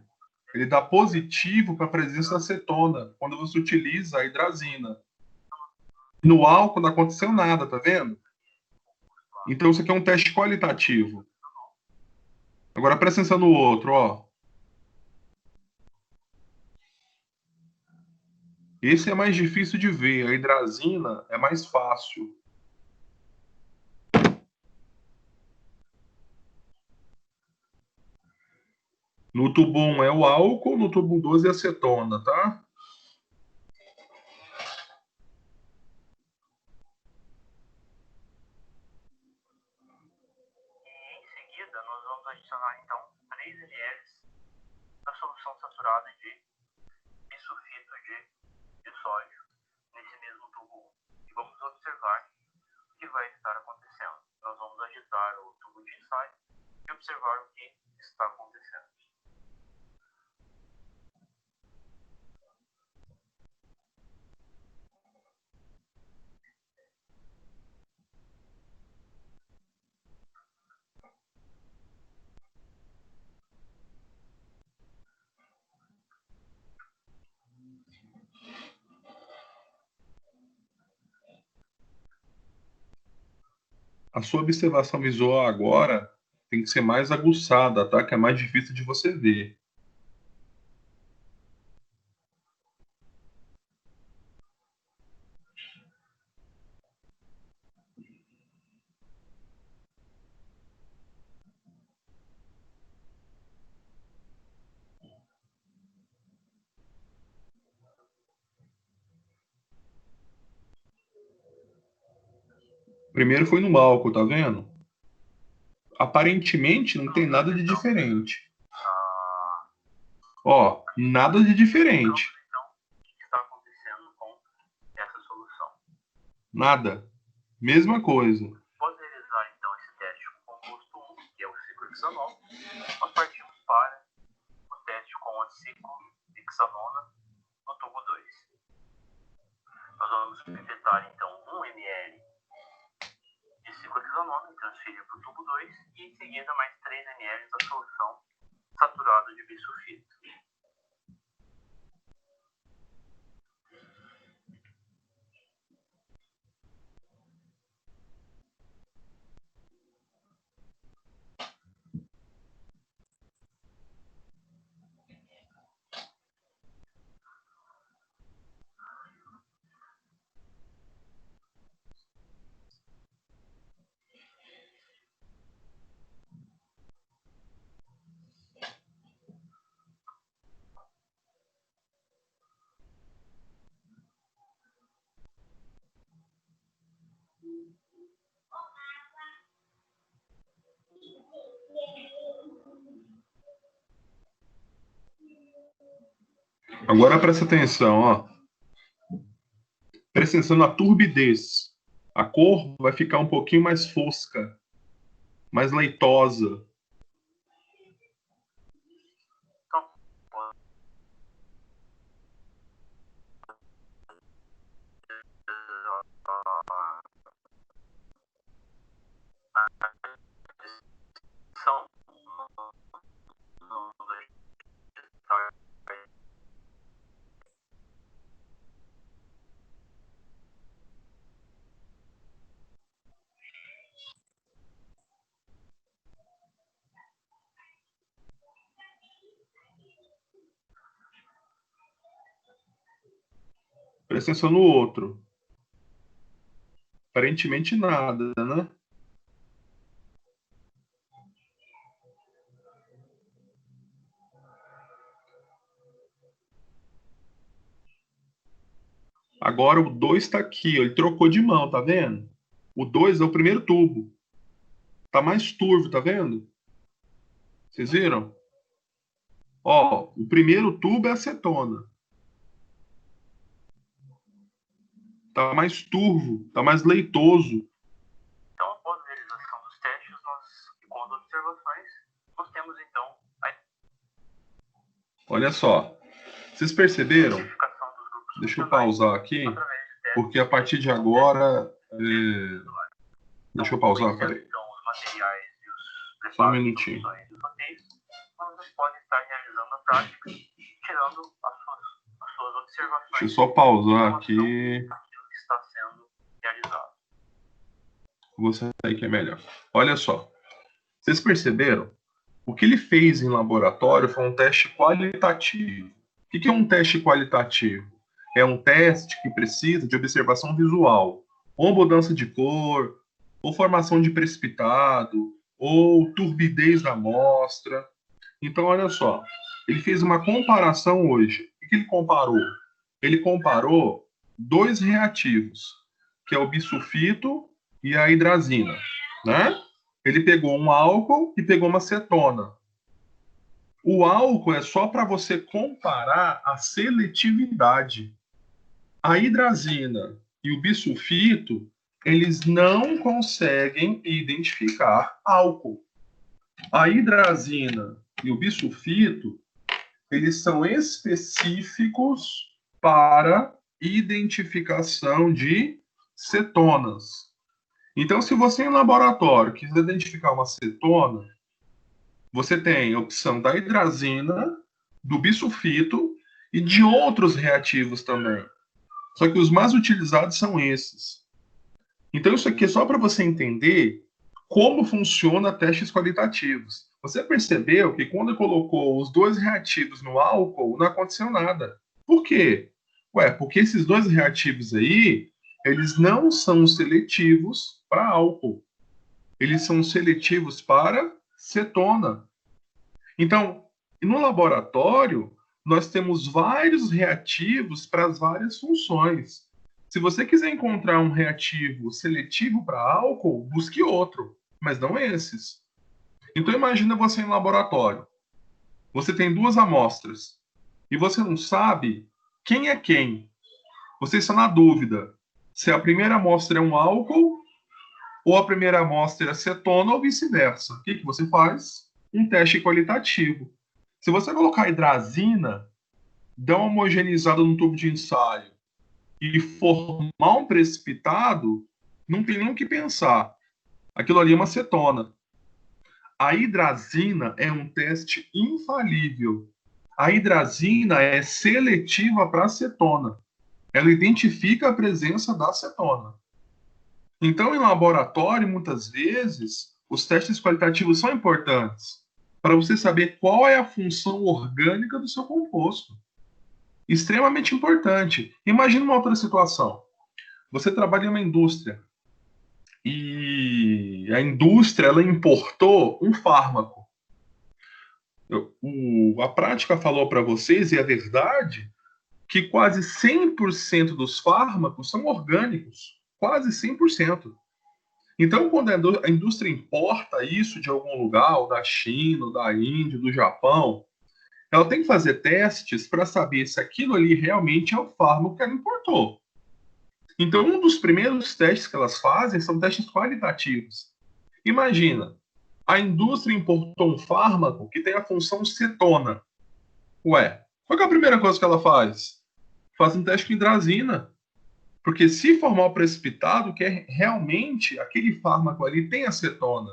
Speaker 2: ele dá positivo para a presença da acetona, quando você utiliza a hidrazina. No álcool não aconteceu nada, tá vendo? Então isso aqui é um teste qualitativo. Agora presta atenção no outro, ó. Esse é mais difícil de ver, a hidrazina é mais fácil. No tubo 1 é o álcool, no tubo 2 é a acetona, tá?
Speaker 4: E em seguida nós vamos adicionar então 3 ml da solução saturada de bisulfito de sódio nesse mesmo tubo 1. E vamos observar o que vai estar acontecendo. Nós vamos agitar o tubo de ensaio e observar o que está acontecendo.
Speaker 2: A sua observação visual agora tem que ser mais aguçada, tá? Que é mais difícil de você ver. Primeiro foi no álcool, tá vendo? Aparentemente não tem nada de diferente. Ó, nada de diferente.
Speaker 4: Então, o que está acontecendo com essa solução?
Speaker 2: Nada. Mesma coisa.
Speaker 4: Após realizar, então, esse teste com o composto 1, que é o ciclohexanol, nós partimos para o teste com a ciclohexanona no tubo 2. Nós vamos pipettar, então, 1 ml de ciclohexanona e transferir para o tubo 2 e, em seguida, mais 3 ml da solução saturada de bisulfito.
Speaker 2: Agora presta atenção, ó. Presta atenção na turbidez. A cor vai ficar um pouquinho mais fosca, mais leitosa. Presta atenção no outro. Aparentemente nada, né? Agora o 2 está aqui, ó, ele trocou de mão, tá vendo? O 2 é o primeiro tubo. Tá mais turvo, tá vendo? Vocês viram? Ó, o primeiro tubo é acetona. Tá mais turvo, tá mais leitoso.
Speaker 4: Então, após a realização dos testes e com as observações, nós temos, então, a
Speaker 2: Olha só. Vocês perceberam?
Speaker 4: identificação dos grupos
Speaker 2: Deixa eu
Speaker 4: funcionais
Speaker 2: pausar aqui,
Speaker 4: através de testes.
Speaker 2: porque a partir de agora... Deixa eu pausar, peraí.
Speaker 4: Então, os materiais e os
Speaker 2: Só um
Speaker 4: preparos,
Speaker 2: minutinho.
Speaker 4: soluções e roteiros, vocês podem estar realizando na prática, tirando as suas observações.
Speaker 2: Deixa eu só pausar
Speaker 4: em
Speaker 2: aqui.
Speaker 4: relação àquilo que está sendo realizado.
Speaker 2: Vou sair que é melhor. Olha só. Vocês perceberam? O que ele fez em laboratório foi um teste qualitativo. O que é um teste qualitativo? É um teste que precisa de observação visual, ou mudança de cor, ou formação de precipitado, ou turbidez da amostra. Então, olha só, ele fez uma comparação hoje. O que ele comparou? Ele comparou 2 reativos, que é o bisulfito e a hidrazina, né? Ele pegou um álcool e pegou uma acetona. O álcool é só para você comparar a seletividade. A hidrazina e o bisulfito, eles não conseguem identificar álcool. A hidrazina e o bisulfito, eles são específicos para identificação de cetonas. Então, se você em laboratório quiser identificar uma cetona, você tem a opção da hidrazina, do bisulfito e de outros reativos também. Só que os mais utilizados são esses. Então, isso aqui é só para você entender como funciona testes qualitativos. Você percebeu que quando colocou os 2 reativos no álcool, não aconteceu nada. Por quê? Ué, porque esses 2 reativos aí, eles não são seletivos para álcool. Eles são seletivos para cetona. Então, no laboratório, nós temos vários reativos para as várias funções. Se você quiser encontrar um reativo seletivo para álcool, busque outro, mas não esses. Então imagina você em laboratório. Você tem 2 amostras e você não sabe quem é quem. Você está na dúvida se a primeira amostra é um álcool ou a primeira amostra é acetona ou vice-versa. O que você faz? Um teste qualitativo. Se você colocar hidrazina, dar uma homogeneizada no tubo de ensaio e formar um precipitado, não tem nem o que pensar. Aquilo ali é uma acetona. A hidrazina é um teste infalível. A hidrazina é seletiva para acetona. Ela identifica a presença da acetona. Então, em laboratório, muitas vezes, os testes qualitativos são importantes para você saber qual é a função orgânica do seu composto. Extremamente importante. Imagina uma outra situação. Você trabalha em uma indústria e a indústria ela importou um fármaco. A prática falou para vocês, e é verdade, que quase 100% dos fármacos são orgânicos. Quase 100%. Então, quando a indústria importa isso de algum lugar, ou da China, ou da Índia, do Japão, ela tem que fazer testes para saber se aquilo ali realmente é o fármaco que ela importou. Então, um dos primeiros testes que elas fazem são testes qualitativos. Imagina, a indústria importou um fármaco que tem a função cetona. Ué, qual é a primeira coisa que ela faz? Faz um teste com hidrazina. Porque se formar o precipitado, que é realmente aquele fármaco ali tem acetona.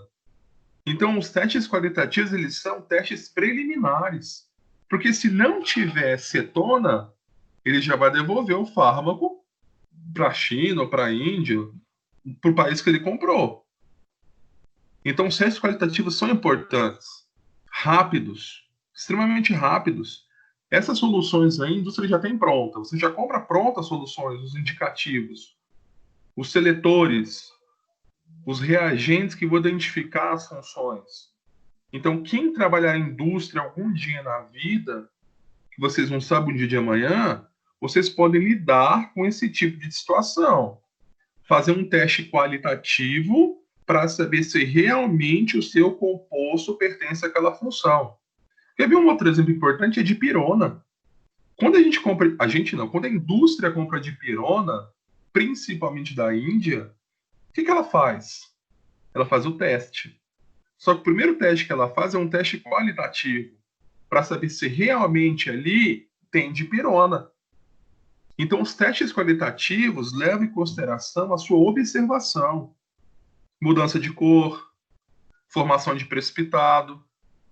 Speaker 2: Então, os testes qualitativos, eles são testes preliminares. Porque se não tiver cetona, ele já vai devolver o fármaco para a China ou para a Índia, para o país que ele comprou. Então, os testes qualitativos são importantes, rápidos, extremamente rápidos. Essas soluções aí, a indústria já tem pronta. Você já compra prontas soluções, os indicativos, os seletores, os reagentes que vão identificar as funções. Então, quem trabalhar em indústria algum dia na vida, que vocês não sabem o dia de amanhã, vocês podem lidar com esse tipo de situação. Fazer um teste qualitativo para saber se realmente o seu composto pertence àquela função. Quer ver um outro exemplo importante? É dipirona. Quando a gente compra, quando a indústria compra dipirona, principalmente da Índia, o que ela faz? Ela faz o teste. Só que o primeiro teste que ela faz é um teste qualitativo, para saber se realmente ali tem dipirona. Então, os testes qualitativos levam em consideração a sua observação. Mudança de cor, formação de precipitado.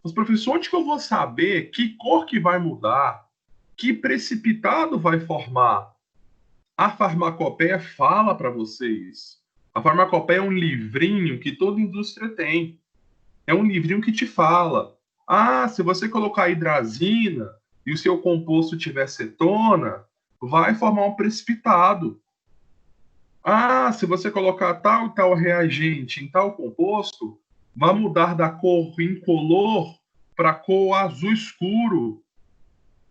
Speaker 2: Mas, professor, onde que eu vou saber que cor que vai mudar? Que precipitado vai formar? A farmacopeia fala para vocês. A farmacopeia é um livrinho que toda indústria tem. É um livrinho que te fala. Ah, se você colocar hidrazina e o seu composto tiver cetona, vai formar um precipitado. Ah, se você colocar tal e tal reagente em tal composto, vai mudar da cor incolor para cor azul escuro.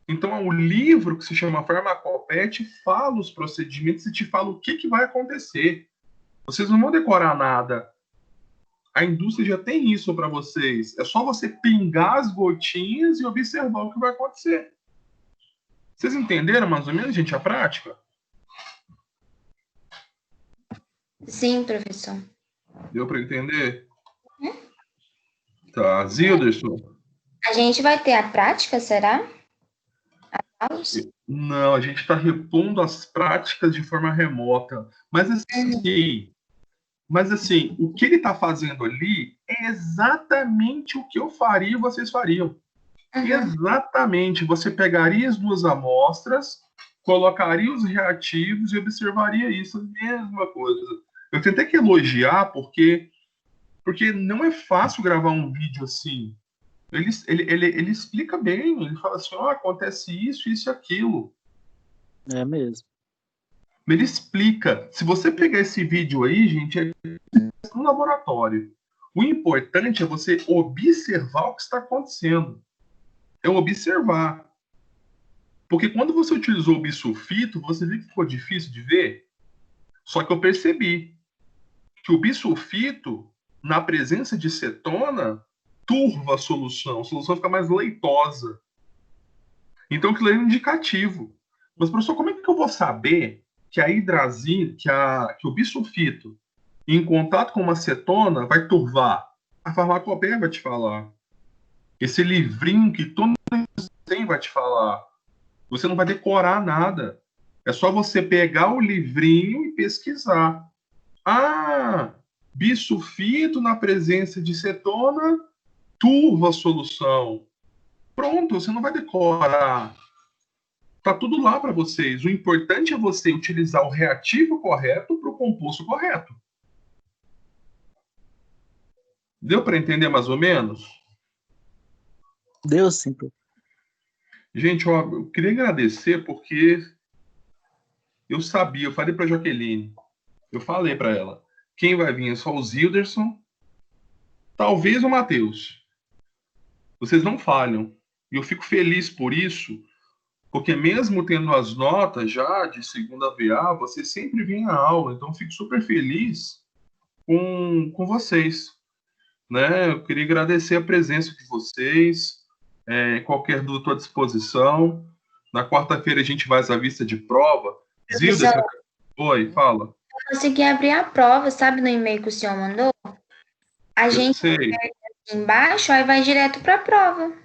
Speaker 2: Então, o livro que se chama Farmacopeia te fala os procedimentos e te fala o que vai acontecer. Vocês não vão decorar nada. A indústria já tem isso para vocês. É só você pingar as gotinhas e observar o que vai acontecer. Vocês entenderam mais ou menos, gente, a prática?
Speaker 1: Sim, professor.
Speaker 2: Deu para entender? Tá, Zilderson.
Speaker 1: A gente vai ter a prática, será?
Speaker 2: Não, a gente está repondo as práticas de forma remota. Mas assim, o que ele está fazendo ali é exatamente o que eu faria e vocês fariam. Exatamente. Você pegaria as 2 amostras, colocaria os reativos e observaria isso. A mesma coisa. Eu tentei que elogiar porque não é fácil gravar um vídeo assim. Ele explica bem, ele fala assim, acontece isso, isso e aquilo.
Speaker 3: É mesmo.
Speaker 2: Ele explica. Se você pegar esse vídeo aí, gente, é no laboratório. O importante é você observar o que está acontecendo. É observar. Porque quando você utilizou o bisulfito, você viu que ficou difícil de ver? Só que eu percebi que o bisulfito, na presença de cetona, turva a solução fica mais leitosa. Então, aquilo é indicativo. Mas, professor, como é que eu vou saber que a hidrazina, que o bisulfito, em contato com uma cetona, vai turvar? A farmacopeia vai te falar. Esse livrinho que todo mundo tem vai te falar. Você não vai decorar nada. É só você pegar o livrinho e pesquisar. Ah, bisulfito na presença de cetona turva a solução. Pronto, você não vai decorar. Tá tudo lá para vocês. O importante é você utilizar o reativo correto para o composto correto. Deu para entender mais ou menos?
Speaker 3: Deu sim, prof.
Speaker 2: Gente, ó, eu queria agradecer porque eu sabia, eu falei para a Jaqueline, eu falei para ela, quem vai vir é só o Zilderson, talvez o Matheus. Vocês não falham. E eu fico feliz por isso, porque mesmo tendo as notas já de segunda VA, você sempre vem à aula. Então, eu fico super feliz com vocês. Né? Eu queria agradecer a presença de vocês. Qualquer dúvida, estou à disposição. Na quarta-feira a gente faz a vista de prova. Zilda, oi, fala.
Speaker 1: Eu consegui abrir a prova, sabe, no e-mail que o senhor mandou? A gente
Speaker 2: sei.
Speaker 1: aperta aqui embaixo, aí vai direto para a prova.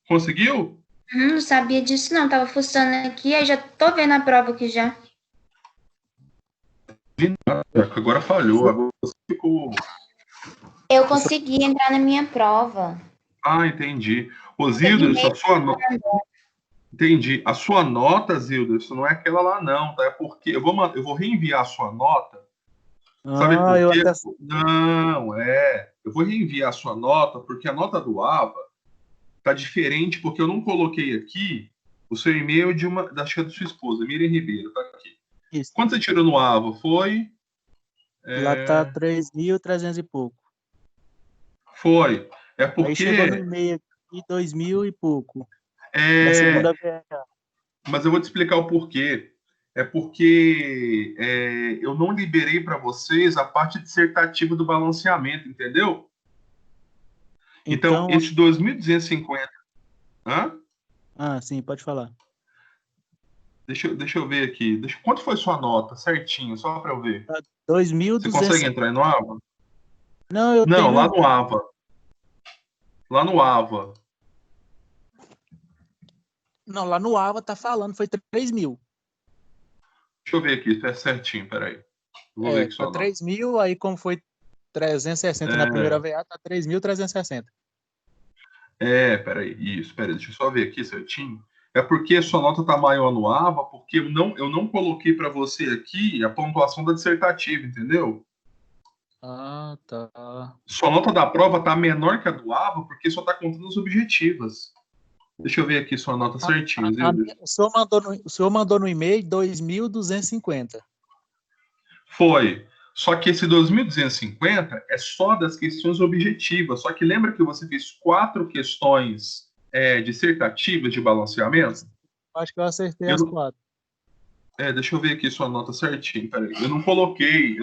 Speaker 2: Conseguiu?
Speaker 1: Não sabia disso, não. Tava fuçando aqui, aí já tô vendo a prova aqui já.
Speaker 2: Agora falhou. Agora você ficou...
Speaker 1: Eu consegui entrar na minha prova.
Speaker 2: Ah, entendi. Ô, Zilda, a sua nota... Entendi. A sua nota, Zilda, isso não é aquela lá, não, tá? É porque eu vou reenviar a sua nota. Sabe por quê? Não, eu vou reenviar a sua nota, porque a nota do AVA tá diferente, porque eu não coloquei aqui o seu e-mail acho que é da sua esposa, Miriam Ribeiro, tá aqui.
Speaker 3: Isso.
Speaker 2: Quanto você tirou no AVA? Foi?
Speaker 3: Lá tá 3.300 e pouco.
Speaker 2: Foi. É porque...
Speaker 3: Aí chegou no e-mail aqui 2.000 e pouco. Da segunda VA.
Speaker 2: Mas eu vou te explicar o porquê. É porque eu não liberei para vocês a parte dissertativa do balanceamento, entendeu? Então esse 2.250... Hã?
Speaker 3: Ah, sim, pode falar.
Speaker 2: Deixa eu ver aqui. Quanto foi sua nota? Certinho, só para eu ver.
Speaker 3: 2.200.
Speaker 2: Você consegue entrar no AVA?
Speaker 3: Não,
Speaker 2: Não, lá no AVA. Lá no AVA.
Speaker 3: Não, lá no AVA tá falando, foi 3.000.
Speaker 2: Deixa eu ver aqui, se é certinho, peraí. Vou ver aqui só.
Speaker 3: Tá 3.000, aí como foi 360 na primeira VA, tá 3.360.
Speaker 2: Peraí, isso, peraí, deixa eu só ver aqui certinho. É porque sua nota tá maior no AVA, porque eu não coloquei para você aqui a pontuação da dissertativa, entendeu?
Speaker 3: Ah, tá.
Speaker 2: Sua nota da prova tá menor que a do AVA, porque só tá contando as objetivas. Deixa eu ver aqui sua nota certinho.
Speaker 3: O senhor mandou no e-mail 2.250.
Speaker 2: Foi. Só que esse 2.250 é só das questões objetivas. Só que lembra que você fez 4 questões dissertativas de balanceamento?
Speaker 3: Acho que eu acertei as 4.
Speaker 2: Deixa eu ver aqui sua nota certinho. Peraí. Eu não coloquei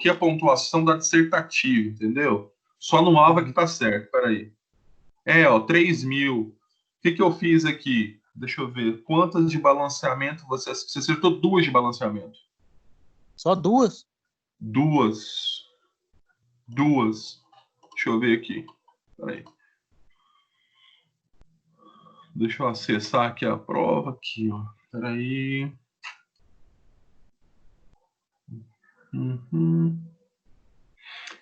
Speaker 2: a pontuação da dissertativa, entendeu? Só no AVA que tá certo. Peraí. 3.000. O que eu fiz aqui? Deixa eu ver. Quantas de balanceamento você acertou? 2 de balanceamento.
Speaker 3: Só 2?
Speaker 2: 2. Deixa eu ver aqui. Peraí. Deixa eu acessar aqui a prova. Aqui, ó. Peraí.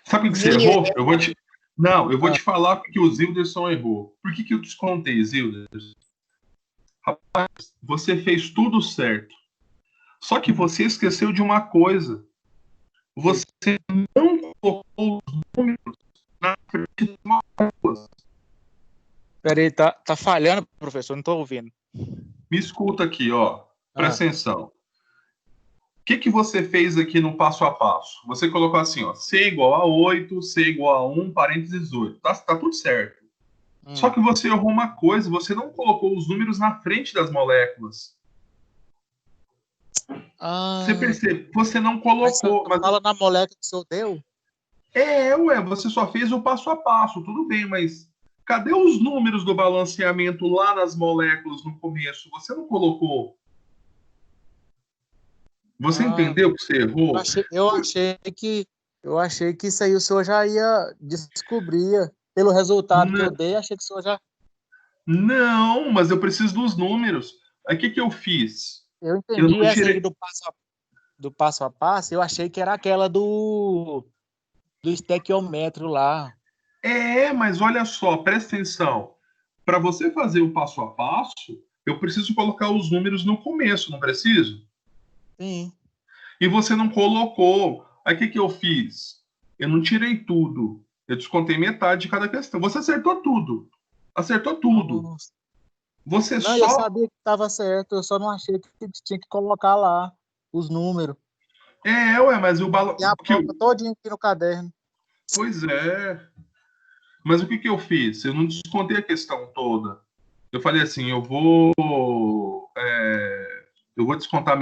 Speaker 2: Sabe o que você errou? Eu vou te falar porque o Zilderson errou. Por que eu descontei, Zilderson? Rapaz, você fez tudo certo. Só que você esqueceu de uma coisa. Você não colocou os números na frente das moléculas.
Speaker 3: Peraí, tá falhando, professor, não tô ouvindo.
Speaker 2: Me escuta aqui, ó. Presta atenção. O que você fez aqui no passo a passo? Você colocou assim, ó, C igual a 8, C igual a 1, parênteses 8. Tá tudo certo. Só que você errou uma coisa, você não colocou os números na frente das moléculas.
Speaker 3: Ah,
Speaker 2: Você percebe? Você não
Speaker 3: mas
Speaker 2: colocou.
Speaker 3: você fala na moleque que o senhor deu?
Speaker 2: Ué, você só fez o passo a passo, tudo bem, mas cadê os números do balanceamento lá nas moléculas no começo? Você não colocou. Você
Speaker 3: Ah,
Speaker 2: entendeu que você
Speaker 3: eu
Speaker 2: errou?
Speaker 3: achei, eu achei que eu achei que isso aí o senhor já ia descobrir pelo resultado que eu
Speaker 2: N-
Speaker 3: dei, achei que o senhor já.
Speaker 2: Não, mas eu preciso dos números. Aí o que que eu fiz?
Speaker 3: Eu
Speaker 2: Eu
Speaker 3: entendi
Speaker 2: não
Speaker 3: essa aí
Speaker 2: tirei.
Speaker 3: do passo a passo, eu achei que era aquela do estequiômetro lá.
Speaker 2: Mas olha só, presta atenção. Para você fazer o passo a passo, eu preciso colocar os números no começo, não preciso?
Speaker 3: Sim.
Speaker 2: E você não colocou. Aí o que que eu fiz? Eu não tirei tudo. Eu descontei metade de cada questão. Você acertou tudo. Acertou tudo.
Speaker 3: Nossa.
Speaker 2: Você
Speaker 3: Não, eu
Speaker 2: só.
Speaker 3: sabia que estava certo, eu só não achei que tinha que colocar lá os números.
Speaker 2: Ué, mas o
Speaker 3: Tem a prova todinha aqui no caderno.
Speaker 2: Pois é. Mas o que que eu fiz? Eu não descontei a questão toda. Eu falei assim, eu vou descontar